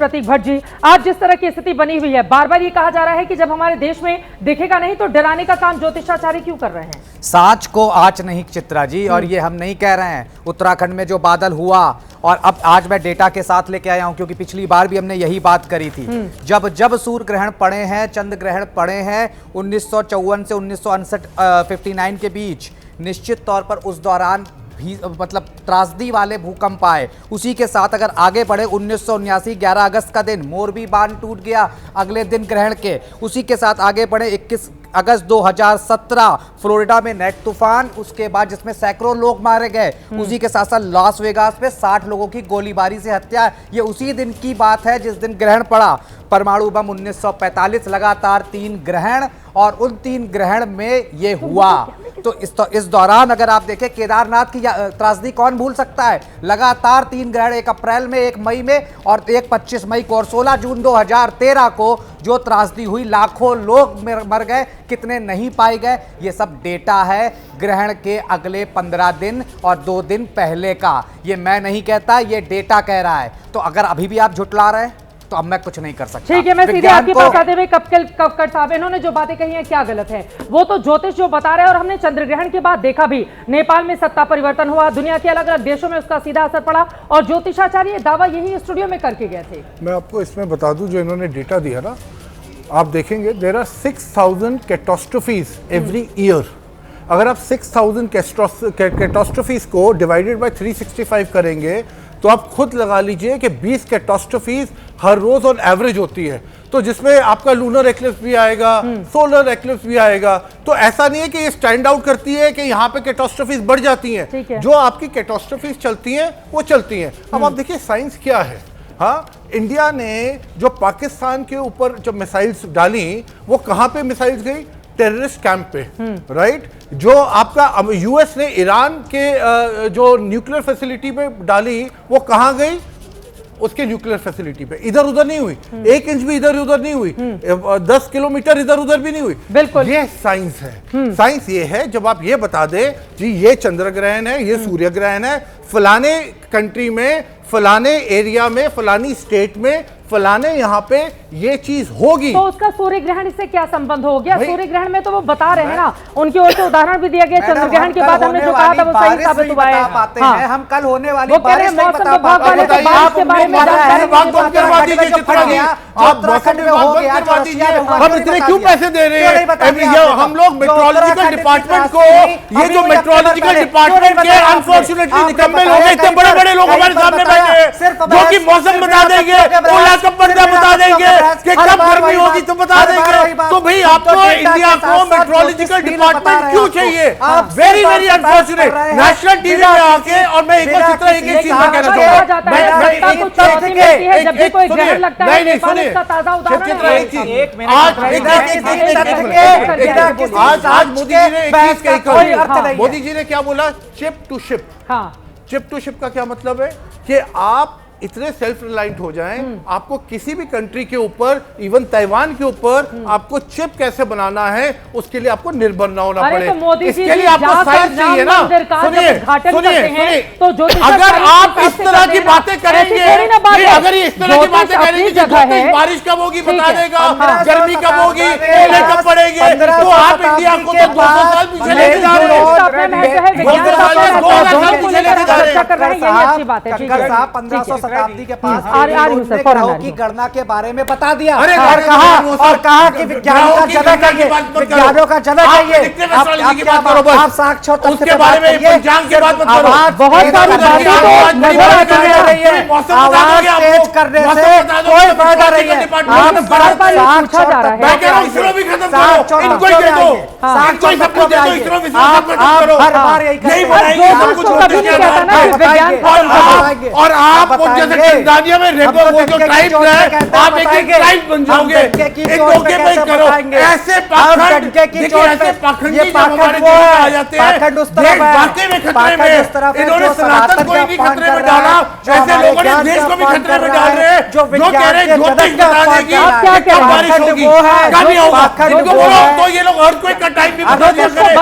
प्रतीक भट्ट जी, आज जिस तरह की स्थिति बनी हुई है, बार बार ये कहा जा रहा है कि जब हमारे देश में दिखेगा नहीं तो डराने का काम ज्योतिषाचार्य क्यों कर रहे हैं? साच को आच नहीं चित्रा जी, और ये हम नहीं कह रहे हैं। उत्तराखंड में जो बादल हुआ, और अब आज मैं डेटा के साथ लेके आया हूं क्योंकि पिछली बार भी हमने यही बात करी थी। जब जब सूर्य ग्रहण पड़े हैं, चंद्र ग्रहण पड़े हैं 1954 से 1959 के बीच, निश्चित तौर पर उस दौरान भी मतलब त्रासदी वाले भूकंप आए। उसी के साथ अगर आगे बढ़े 1979 11 अगस्त का दिन मोरबी बांध टूट गया अगले दिन ग्रहण के। उसी के साथ आगे बढ़े 21 अगस्त 2017 फ्लोरिडा में नेट तूफान, उसके बाद जिसमें सैकड़ों लोग मारे गए। उसी के साथ साथ लॉस वेगास में 60 लोगों की गोलीबारी से हत्या। ये उसी दिन की बात है जिस दिन ग्रहण पड़ा। परमाणु बम 1945, लगातार 3 ग्रहण, और उन 3 ग्रहण में ये हुआ। तो इस दौरान अगर आप देखें, केदारनाथ की त्रासदी कौन भूल सकता है? लगातार 3 ग्रहण, 1 अप्रैल में, 1 मई में और एक 25 मई को, और 16 जून 2013 को जो त्रासदी हुई, लाखों लोग मर गए, कितने नहीं पाए गए। ये सब डेटा है ग्रहण के अगले 15 दिन और 2 दिन पहले का। ये मैं नहीं कहता, ये डेटा कह रहा है। तो अगर अभी भी आप झुठला रहे हैं तो अब मैं कुछ नहीं कर सकता। ठीक है, मैं सीधे आपके पास आते हुए कपकट साहब, इन्होंने जो बातें कही हैं क्या गलत है? वो तो ज्योतिष जो बता रहे हैं, और हमने चंद्र ग्रहण के बाद देखा भी, नेपाल में सत्ता परिवर्तन हुआ, दुनिया के अलग अलग देशों में उसका सीधा असर पड़ा, और ज्योतिषाचार्य दावा यही स्टूडियो में करके गए थे। मैं आपको इसमें बता दूं, जो इन्होंने डेटा दिया ना, आप देखेंगे देयर आर 6000 कैटास्ट्रोफीज एवरी ईयर। अगर आप 6000 कैटास्ट्रोफीज को डिवाइडेड बाय 365 करेंगे तो आप खुद लगा लीजिए कि 20 कैटास्ट्रोफीज हर रोज ऑन एवरेज होती है। तो जिसमें आपका लूनर एक्लिप्स भी आएगा, सोलर एक्लिप्स भी आएगा। तो ऐसा नहीं है कि ये स्टैंड आउट करती है कि यहाँ पे कैटास्ट्रोफीज बढ़ जाती हैं। जो आपकी कैटास्ट्रोफीज चलती हैं वो चलती हैं। अब आप देखिए साइंस क्या है। हाँ, इंडिया ने जो पाकिस्तान के ऊपर जब मिसाइल्स डाली, वो कहाँ पे मिसाइल्स गई? टेररिस्ट कैंप पे, राइट? जो आपका यूएस ने ईरान के जो न्यूक्लियर फैसिलिटी पे डाली, वो कहाँ गई? उसके न्यूक्लियर फैसिलिटी पे। इधर उधर नहीं हुई, 1 इंच भी इधर उधर नहीं हुई, 10 किलोमीटर इधर उधर भी नहीं हुई। बिल्कुल, ये साइंस है। साइंस ये है, जब आप ये बता दें जी ये चंद्र ग्रहण है, ये सूर्य ग्रहण है, फलाने कंट्री में, फलाने एरिया में, फलानी स्टेट में, फलाने यहाँ पे ये चीज होगी, तो उसका सूर्य ग्रहण इससे क्या संबंध हो गया? सूर्य ग्रहण में तो वो बता रहे हैं ना, उनकी ओर से उदाहरण भी दिया गया। चंद्र ग्रहण के बाद हमने जो कहा था वो सही साबित हुआ है। हाँ। हम कल होने वाली वो कह रहे हैं मौसम विभाग वाले तो बारिश के बारे में हम इतने क्यों पैसे दे रहे हैं? हम लोग मेट्रोलॉजिकल डिपार्टमेंट को, ये जो मेट्रोलॉजिकल डिपार्टमेंट के अनफॉर्चुनेटली निकम्मे लोग हैं, इतने बड़े बड़े लोग हमारे सामने बैठे हैं जो कि मौसम बता देंगे, ओला कब बढ़ता बता देंगे, कि कब गर्मी होगी तो बता देंगे। तो भाई आपको इंडिया को मेट्रोलॉजिकल डिपार्टमेंट क्यों चाहिए? Very very unfortunate. National TV में आके, और मैं एक और चित्रा एक चीज मैं कहना चाहूंगा, आज मोदी जी ने क्या बोला? Chip to ship. Chip to ship का क्या मतलब है? कि आप इतने सेल्फ रिलायंट हो जाएं, आपको किसी भी कंट्री के ऊपर, इवन ताइवान के ऊपर, आपको चिप कैसे बनाना है उसके लिए आपको निर्भर ना होना पड़े। तो इसके लिए आपको साइंस चाहिए ना। सुनिए, तो अगर आप इस तरह की बातें करेंगे, अगर ये इस तरह की बातें करेंगे, बारिश कब होगी बता देगा, गर्मी कब होगी, ओले कब पड़ेंगे, तो आप इंडिया को तो 200 साल पीछे लेके जा रहे हैं। 200 साल पीछे लेके जा रहे हैं। 1500 शताब्दी के पास की गणना के बारे में बता दिया, और कहा कि विज्ञानों का जनक है ये, विज्ञानों का जनक है ये। आप साक्षर उसके बारे में पंचांग की बात मत करो। बहुत सारी बातें आवाज तेज करने से कोई फायदा नहीं है। आप पूछा जा रहा है, मैं कह रहा हूं इसरो भी खत्म करो, इनको ही दे दो, इनको ही सब कुछ दे दो, इसरो भी सब कुछ करो। हर बार यही बनाएंगे सब कुछ, और आप जैसे तंजानिया में रेगो वो जो ट्राइब है, आप एक ट्राइब बन जाओगे, एक धोखे पे करो। ऐसे पाखंड, देखिए ऐसे पाखंडी जब हमारे देश में आ जाते हैं, देश वाकई में खतरे में। इन्होंने सनातन को ही नहीं खतरे में डाला, ऐसे लोगों ने देश को भी खतरे में डाल रहे हैं, जो कह रहे हैं ज्योतिष बता देगी कब बारिश होगी, कब नहीं होगा। इनको बोलो तो ये लोग अर्थक्वेक का टाइम भी बता दिया करें।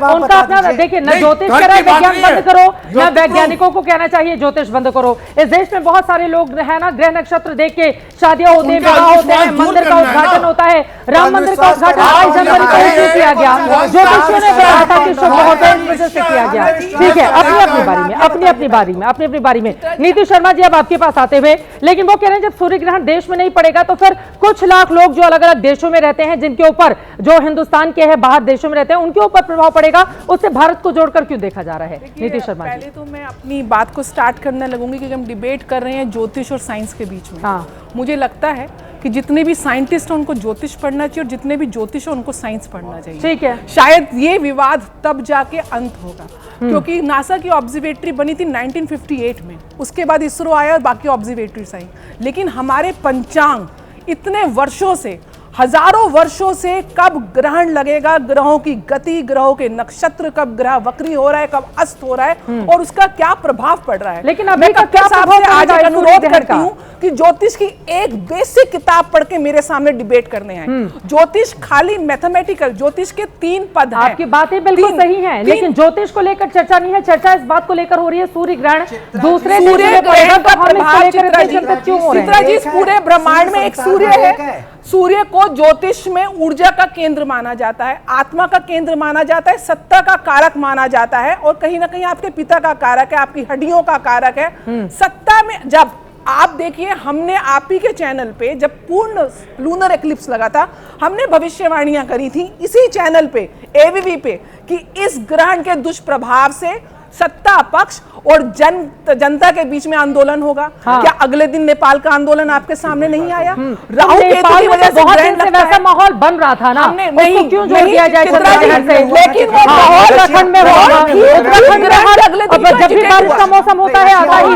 उनका अपना देखिए, न ज्योतिष करें, विज्ञान बंद करो, न वैज्ञानिकों को कहना चाहिए कहिए ज्योतिष बंद करो। इस देश में बहुत सारे लोग है ना ग्रह नक्षत्र देख के शादियां होती हैं, विवाह होते हैं, मंदिर का उद्घाटन होता है। राम मंदिर का उद्घाटन 22 जनवरी को ही किया गया। ज्योतिषियों ने बताया था कि शुभ होता है, इस वजह से किया गया। ठीक है, अपनी अपनी बारी में नीतीश शर्मा जी अब आपके पास आते हुए, लेकिन वो कह रहे हैं जब सूर्य ग्रहण देश में नहीं पड़ेगा तो फिर कुछ लाख लोग जो अलग अलग देशों में रहते हैं, जिनके ऊपर जो हिंदुस्तान के हैं बाहर देशों में रहते हैं, उनके ऊपर प्रभाव पड़ेगा, उससे भारत को जोड़कर क्यों देखा जा रहा है? नीतीश शर्मा जी, पहले तो मैं अपनी बात को स्टार्ट करने लगूंगी कि हम डिबेट कर रहे हैं ज्योतिष और साइंस के बीच में। हाँ। मुझे लगता है कि जितने भी साइंटिस्ट हैं उनको ज्योतिष पढ़ना चाहिए और जितने भी ज्योतिष हैं उनको साइंस पढ़ना चाहिए। ठीक है। शायद ये विवाद तब जाके अंत होगा, क्योंकि नासा की ऑब्जर्वेटरी बनी थी 1958 में, उसके बाद इसरो आया और बाकी ऑब्जर्वेटरीज आई। लेकिन हमारे पंचांग इतने वर्षों से, हजारों वर्षों से कब ग्रहण लगेगा, ग्रहों की गति, ग्रहों के नक्षत्र, कब ग्रह वक्री हो रहा है, कब अस्त हो रहा है और उसका क्या प्रभाव पड़ रहा है। लेकिन अभी मैं क्या साहब से आज एक अनुरोध करती का? हूँ कि ज्योतिष की एक बेसिक किताब पढ़ के मेरे सामने डिबेट करने आए। ज्योतिष खाली मैथमेटिकल, ज्योतिष के 3 पद हैं। आपकी बातें बिल्कुल सही हैं, लेकिन ज्योतिष को लेकर चर्चा नहीं है। चर्चा इस बात को लेकर हो रही है सूर्य ग्रहण दूसरे देश में पड़ेगा तो हम इसको लेकर इतने चिंतित क्यों हो रहे हैं? चित्रा जी, इस पूरे ब्रह्मांड में एक सूर्य है। सूर्य को ज्योतिष में ऊर्जा का केंद्र माना जाता है, आत्मा का केंद्र माना जाता है, सत्ता का कारक माना जाता है और कहीं ना कहीं आपके पिता का कारक है, आपकी हड्डियों का कारक है। सत्ता में जब आप देखिए, हमने आप ही के चैनल पे जब पूर्ण लूनर एक्लिप्स लगा था, हमने भविष्यवाणियां करी थी इसी चैनल पे, एवीवी पे, कि इस ग्रहण के दुष्प्रभाव से सत्ता पक्ष और जनता के बीच में आंदोलन होगा। हाँ। क्या अगले दिन नेपाल का आंदोलन आपके सामने नहीं आया? राहु केतु की वजह से बहुत दिन से वैसा माहौल बन रहा था ना, नहीं क्यों जोड़ दिया जाए चंद्रग्रहण से? लेकिन वो माहौल उत्तराखंड में होगा, उत्तराखंड में जब भी बारिश का मौसम होता है आता ही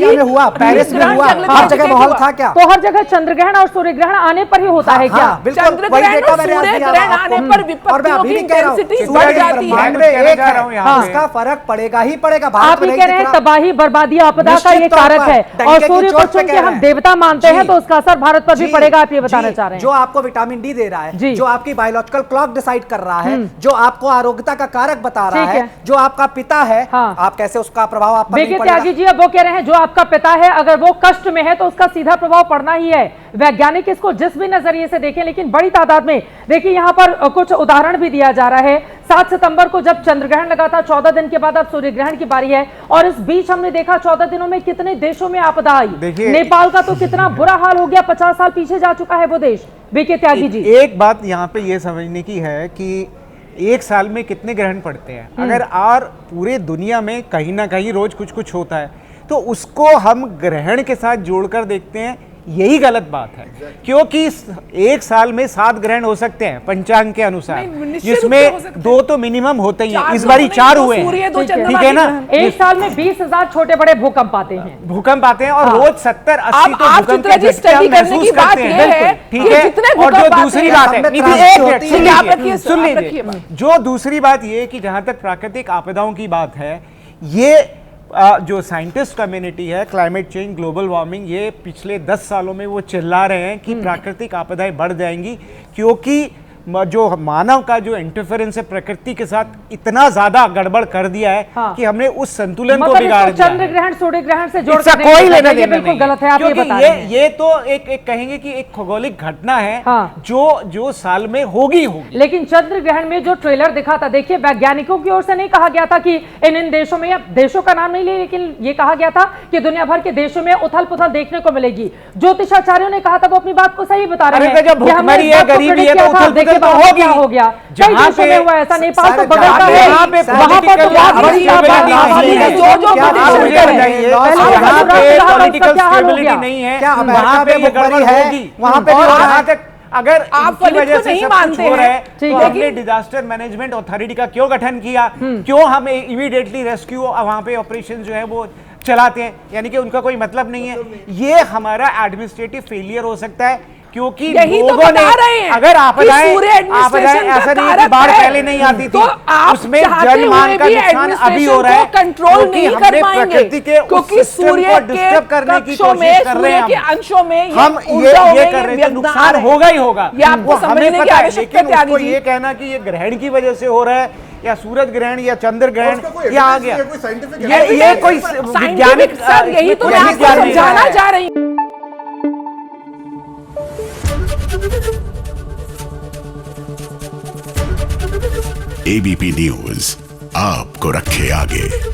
है। हुआ, पेरिस में हुआ, हर जगह माहौल था क्या? तो हर जगह चंद्रग्रहण और सूर्य ग्रहण आने पर ही होता है क्या? चंद्रग्रहण और सूर्य ग्रहण आने पर विपत्तियों की इंटेंसिटी बढ़ जाती है। इसका फर्क पड़ेगा ही पड़ेगा। आप ही कह रहे हैं तबाही, बर्बादी, आपदा का ये कारक है और सूर्य को चुन के हम देवता मानते हैं तो उसका असर भारत पर भी पड़ेगा। आप ये बताना चाह रहे हैं? जो आपको विटामिन डी दे रहा है, जो आपकी बायोलॉजिकल क्लॉक डिसाइड कर रहा है, जो आपको आरोग्यता का कारक बता रहा है, जो आपका पिता है, आप कैसे उसका प्रभाव आप पर नहीं पड़ेगा? त्यागी जी अब वो कह रहे हैं जो आपका पिता है अगर वो कष्ट में है तो उसका सीधा प्रभाव पड़ना ही है। वैज्ञानिक इसको जिस भी नजरिए से देखें, लेकिन बड़ी तादाद में देखिए यहाँ पर कुछ उदाहरण भी दिया जा रहा है। 7 सितंबर को जब चंद्रग्रहण लगा था, 14 दिन के बाद अब सूर्य ग्रहण की बारी है और इस बीच हमने देखा 14 दिनों में कितने देशों में आपदा आई। नेपाल का तो कितना बुरा हाल हो गया, 50 साल पीछे जा चुका है वो देश। बीके त्यागी जी, एक बात यहाँ पे ये समझने की है कि एक साल में कितने ग्रहण पड़ते हैं। अगर और पूरे दुनिया में कहीं ना कहीं रोज कुछ कुछ होता है तो उसको हम ग्रहण के साथ जोड़कर देखते हैं, यही गलत बात है। क्योंकि एक साल में 7 ग्रहण हो सकते हैं पंचांग के अनुसार, जिसमें 2 तो मिनिमम होते ही हैं। इस बारी 4 हुए हैं, ठीक है ना? एक साल में 20,000 छोटे बड़े भूकंप आते हैं और रोज 70-80 तो भूकंप के झटके हम महसूस करते हैं, ठीक है? और जो दूसरी बात है, सुन लीजिए, जो दूसरी बात ये कि जहां तक प्राकृतिक आपदाओं की बात है, ये जो साइंटिस्ट कम्युनिटी है, क्लाइमेट चेंज, ग्लोबल वार्मिंग, ये पिछले 10 सालों में वो चिल्ला रहे हैं कि प्राकृतिक आपदाएं बढ़ जाएंगी, क्योंकि जो मानव का जो इंटरफेरेंस है प्रकृति के साथ इतना ज्यादा गड़बड़ कर दिया है कि हमने उस संतुलन को बिगाड़ दिया। चंद्रग्रहण सूर्य ग्रहण से जोड़ इसका कोई लेना देना बिल्कुल गलत है। आप ये बता रहे हैं, ये तो एक कहेंगे कि एक खगोलिक घटना है जो साल में होगी। लेकिन चंद्रग्रहण में जो ट्रेलर दिखा था, देखिए वैज्ञानिकों की ओर से नहीं कहा गया था कि इन देशों में, देशों का नाम नहीं ले, लेकिन ये कहा गया था कि दुनिया भर के देशों में उथल पुथल देखने को मिलेगी। ज्योतिषाचार्यों ने कहा था, वो अपनी बात को सही बता रहे हैं। जब भूखमरी है, गरीबी है, तो उथल पुथल तो होगी। हो गया जहां पे हुआ ऐसा, नेपाल तो बगल का है, वहां पर तो बहुत बड़ी आबादी है। जो नहीं है, वहां पे गड़बड़ी है, वहां पे जहां तक अगर आप वजह से नहीं मानते हैं, तो हमने डिजास्टर मैनेजमेंट अथॉरिटी का क्यों गठन किया? क्यों हम इमीडिएटली रेस्क्यू वहां पे ऑपरेशन जो है वो चलाते हैं? यानी कि उनका कोई मतलब नहीं है। ये हमारा एडमिनिस्ट्रेटिव फेलियर हो सकता है, क्योंकि लोगों ने अगर आपदाएं ऐसा नहीं कि बाढ़ पहले नहीं आती थी, उसमें जनमान का नुकसान अभी हो रहा है, कंट्रोल नहीं कर पाएंगे क्योंकि सूर्य के डिस्टर्ब करने की कोशिश कर रहे हैं अंशों में हम ये कर रहे हैं, नुकसान होगा ही होगा, वो हमें पता है। लेकिन उसको ये कहना कि ये ग्रहण की वजह से हो रहा है या सूरज ग्रहण या चंद्र और उसका कोई ग्रहण या आ evidence गया, नहीं है, कोई scientific ये कोई वैज्ञानिक सर, यही तो मैं आपको समझाना चाह रही हूँ। एबीपी न्यूज आपको रखे आगे।